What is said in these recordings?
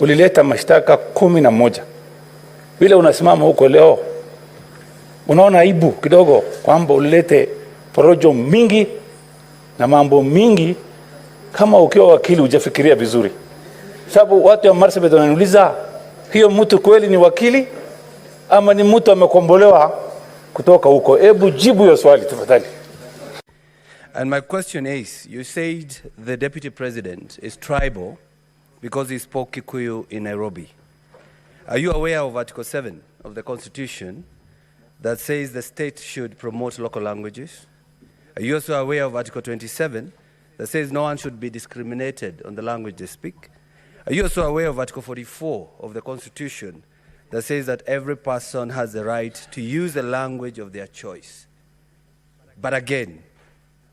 ulileta mashtaka 11. Vile unasimama huko leo, unaona aibu kidogo kwamba ulilete porojo mingi na mambo mingi. Kama ukiwa wakili hujafikiria vizuri, sababu watu wa Marsabit wananiuliza, hiyo mtu kweli ni wakili ama ni mtu amekombolewa kutoka huko? Hebu jibu hiyo swali tafadhali. And my question is, you said the deputy president is tribal because he spoke Kikuyu in Nairobi. Are you aware of Article 7 of the Constitution that says the state should promote local languages? Are you also aware of Article 27 that says no one should be discriminated on the language they speak? Are you also aware of Article 44 of the Constitution that says that every person has the right to use the language of their choice? But again,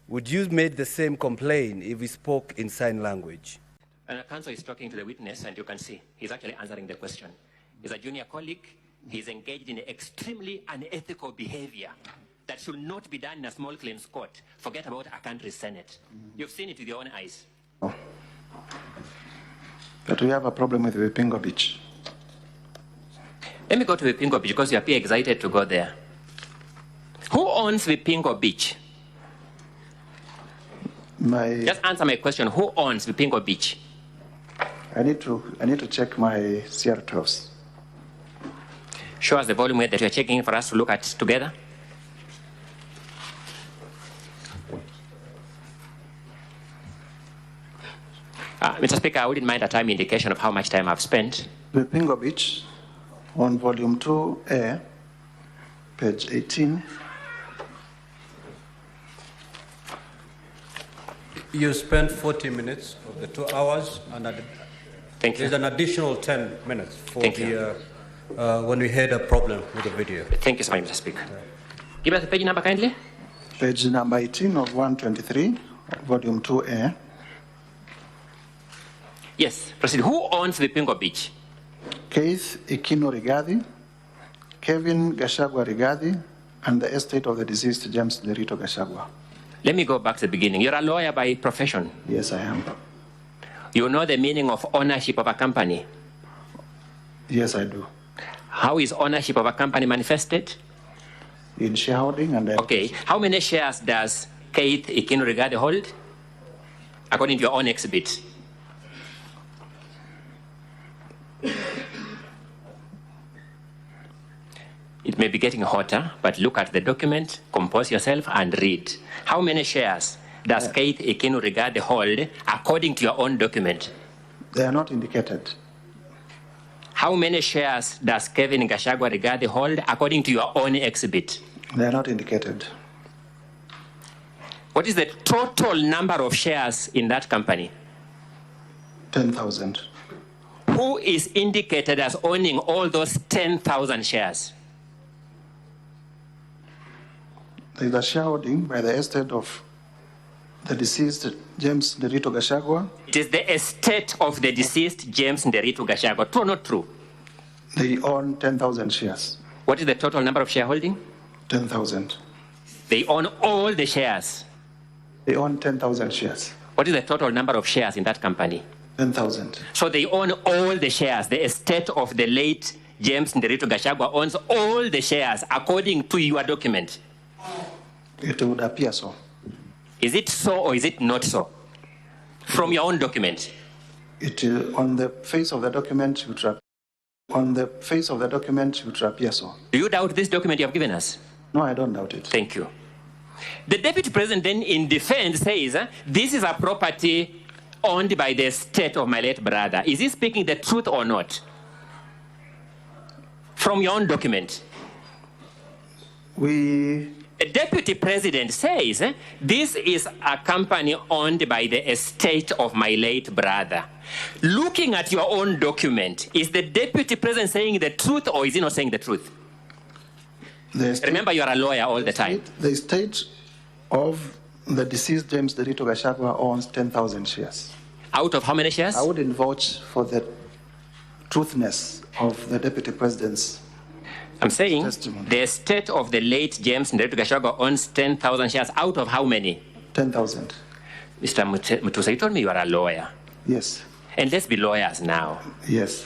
would you make the same complaint if we spoke in sign language? And the counsel is talking to the witness, and you can see he's actually answering the question. He's a junior colleague. He's engaged in extremely unethical behavior that should not be done in a small claims court. Forget about a country's Senate. You've seen it with your own eyes. Oh. But we have a problem with Vipingo Beach. Let me go to Vipingo Beach because you appear excited to go there. Who owns Vipingo Beach? Just answer my question. Who owns Vipingo Beach? I need to check my CR12s. Show us the volume that you're checking for us to look at together. Mr. Speaker, I wouldn't mind a time indication of how much time I've spent. Vipingo Beach, on volume 2A, page 18. You spent 40 minutes of the 2 hours, and Thank you. There's an additional 10 minutes for Thank when we had a problem with the video. Thank you so much, Mr. Speaker. Give us the page number kindly. Page number 18 of 123, volume 2A. Yes, proceed. Who owns Vipingo Beach? Keith Ikino Rigathi, Kevin Gachagua Rigathi, and the estate of the deceased James Nderito Gachagua. Let me go back to the beginning. You're a lawyer by profession. Yes, I am. You know the meaning of ownership of a company? Yes, I do. How is ownership of a company manifested? In shareholding and... Okay. How many shares does Keith Ikino Rigathi hold? According to your own exhibit. It may be getting hotter, but look at the document, compose yourself, and read. How many shares does Keith Ikino Rigathi hold according to your own document? They are not indicated. How many shares does Kevin Gachagua Rigathi hold according to your own exhibit? They are not indicated. What is the total number of shares in that company? 10,000. Who is indicated as owning all those 10,000 shares? There is a shareholding by the estate of the deceased James Nderito Gachagua. It is the estate of the deceased James Nderito Gachagua. True or not true? They own 10,000 shares. What is the total number of shareholding? 10,000. They own all the shares. They own 10,000 shares. What is the total number of shares in that company? 10,000. So they own all the shares. The estate of the late James Nderito Gachagua owns all the shares according to your document. It would appear so. Is it so or is it not so? From your own document. It on the face of the document would appear so. Do you doubt this document you have given us? No, I don't doubt it. Thank you. The deputy president then in defense says, this is a property owned by the estate of my late brother. Is he speaking the truth or not? From your own document. The deputy president says, this is a company owned by the estate of my late brother. Looking at your own document, is the deputy president saying the truth or is he not saying the truth? Remember, you are a lawyer all the time. The estate of the deceased James Nderito Gachagua owns 10,000 shares. Out of how many shares? I wouldn't vouch for the truthness of the deputy president's I'm saying testimony. The estate of the late James Nderito Gachagua owns 10,000 shares. Out of how many? 10,000. Mr. Mutuse, you told me you are a lawyer. Yes. And let's be lawyers now. Yes.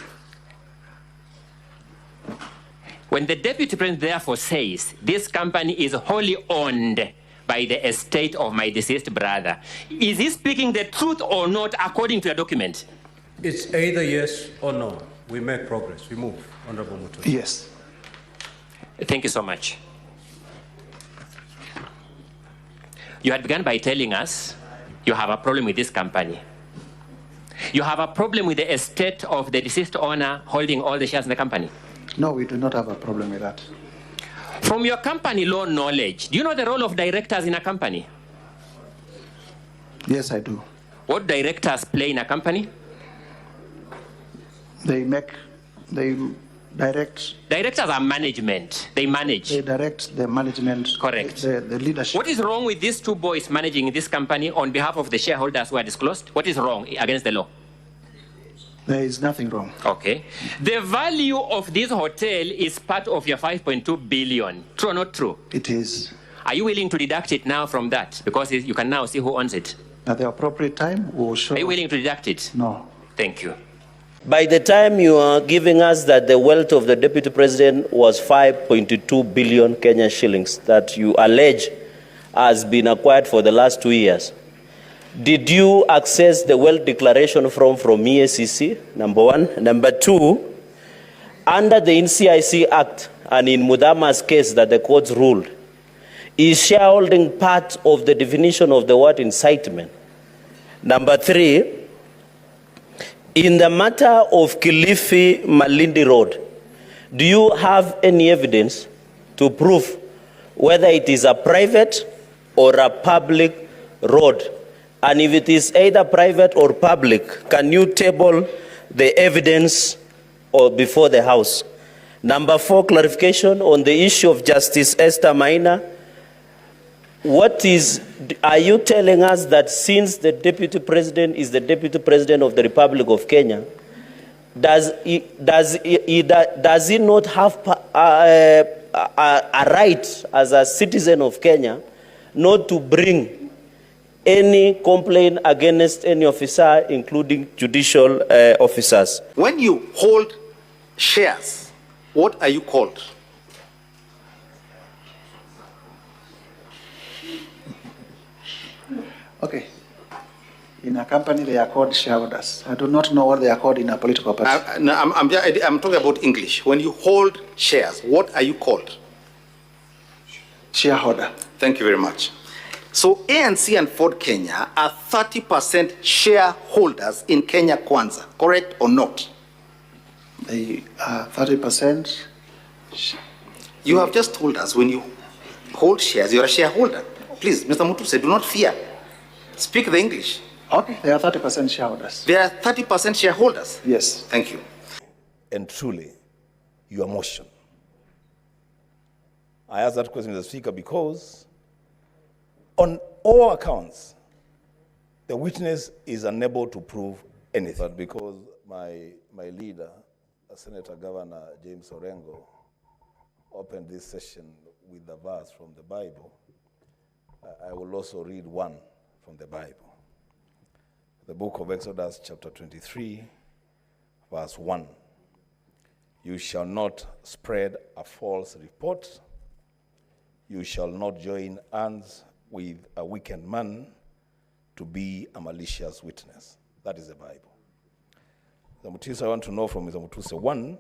When the deputy president therefore says this company is wholly owned by the estate of my deceased brother, is he speaking the truth or not according to your document? It's either yes or no. We make progress. We move, Honorable Mutuse. Yes. Thank you so much. You had begun by telling us you have a problem with this company. You have a problem with the estate of the deceased owner holding all the shares in the company. No, we do not have a problem with that. From your company law knowledge, do you know the role of directors in a company? Yes, I do. What directors play in a company? They direct. Directors are management. They manage. They direct the management. Correct. The leadership. What is wrong with these two boys managing this company on behalf of the shareholders who are disclosed? What is wrong against the law? There is nothing wrong. Okay. The value of this hotel is part of your 5.2 billion. True or not true? It is. Are you willing to deduct it now from that? Because you can now see who owns it. At the appropriate time, we will show. Are you willing to deduct it? No. Thank you. By the time you are giving us that the wealth of the deputy president was 5.2 billion Kenyan shillings that you allege has been acquired for the last 2 years, did you access the wealth declaration from EACC? Number one. Number two, under the NCIC Act and in Mudama's case that the courts ruled, is shareholding part of the definition of the word incitement? Number three, in the matter of Kilifi Malindi Road, do you have any evidence to prove whether it is a private or a public road? And if it is either private or public, can you table the evidence or before the House? Number four, clarification on the issue of Justice Esther Maina. Are you telling us that since the deputy president is the deputy president of the Republic of Kenya, does he not have a right as a citizen of Kenya not to bring any complaint against any officer, including judicial officers? When you hold shares, what are you called? Okay. In a company, they are called shareholders. I do not know what they are called in a political party. I'm talking about English. When you hold shares, what are you called? Shareholder. Thank you very much. So ANC and Ford Kenya are 30% shareholders in Kenya Kwanza, correct or not? They are 30%. You have just told us when you hold shares, you're a shareholder. Please, Mr. Mutuse, do not fear. Speak the English. Okay, they are 30% shareholders. They are 30% shareholders? Yes. Thank you. And truly, your motion. I ask that question, Mr. Speaker, because on all accounts, the witness is unable to prove anything. But because my leader, Senator Governor James Orengo, opened this session with the verse from the Bible, I will also read one from the Bible. The book of Exodus, chapter 23, verse 1. You shall not spread a false report. You shall not join hands with a wicked man to be a malicious witness. That is the Bible. The Mutuse, I want to know from Mr. Mutuse, one,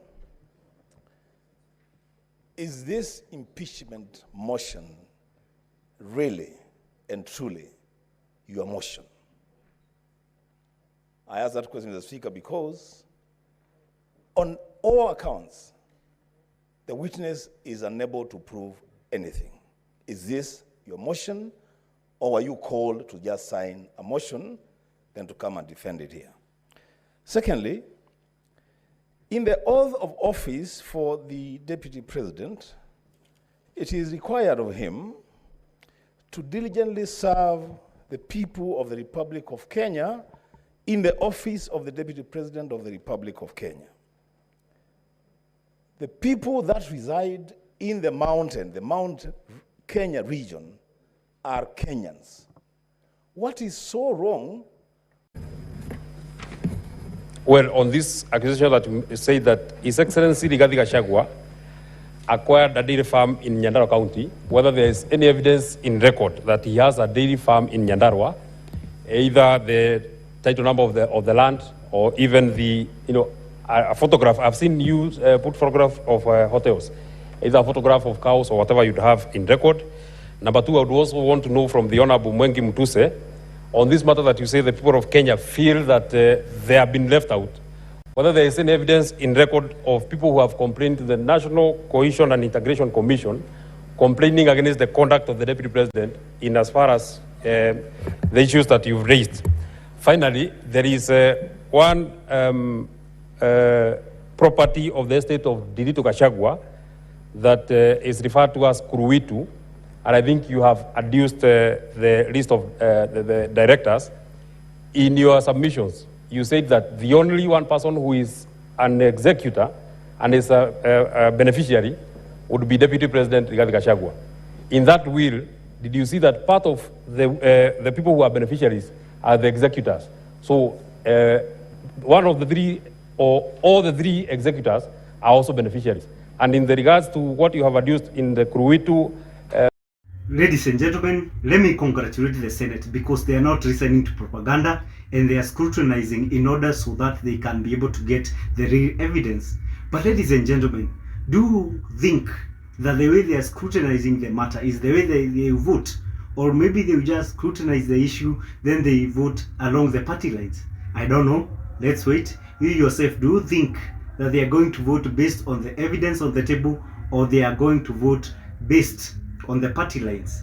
is this impeachment motion really and truly your motion? I ask that question, Mr. Speaker, because on all accounts, the witness is unable to prove anything. Is this your motion, or are you called to just sign a motion, then to come and defend it here? Secondly, in the oath of office for the deputy president, it is required of him to diligently serve the people of the Republic of Kenya in the office of the deputy president of the Republic of Kenya. The people that reside in the Mount Kenya region are Kenyans. What is so wrong Well, on this accusation that you say that His Excellency Rigathi Gachagua acquired a dairy farm in Nyandarua County, whether there is any evidence in record that he has a dairy farm in Nyandarua, either the title number of the land or even the, a photograph. I've seen you put photograph of hotels, either a photograph of cows or whatever you'd have in record. Number two, I would also want to know from the Honorable Mutuse, on this matter that you say the people of Kenya feel that they have been left out, whether there is any evidence in record of people who have complained to the National Cohesion and Integration Commission complaining against the conduct of the Deputy President in as far as the issues that you've raised. Finally, there is one property of the estate of Didito Gachagua that is referred to as Kuruitu, and I think you have adduced the list of the directors. In your submissions, you said that the only one person who is an executor and is a beneficiary would be Deputy President Rigathi Gachagua. In that will, did you see that part of the people who are beneficiaries are the executors? So one of the three, or all the three executors are also beneficiaries. And in the regards to what you have adduced in the Kuruitu. Ladies and gentlemen, let me congratulate the Senate because they are not listening to propaganda and they are scrutinizing in order so that they can be able to get the real evidence. But ladies and gentlemen, do you think that the way they are scrutinizing the matter is the way they vote? Or maybe they will just scrutinize the issue, then they vote along the party lines? I don't know. Let's wait. You yourself, do you think that they are going to vote based on the evidence on the table, or they are going to vote based on the party lines?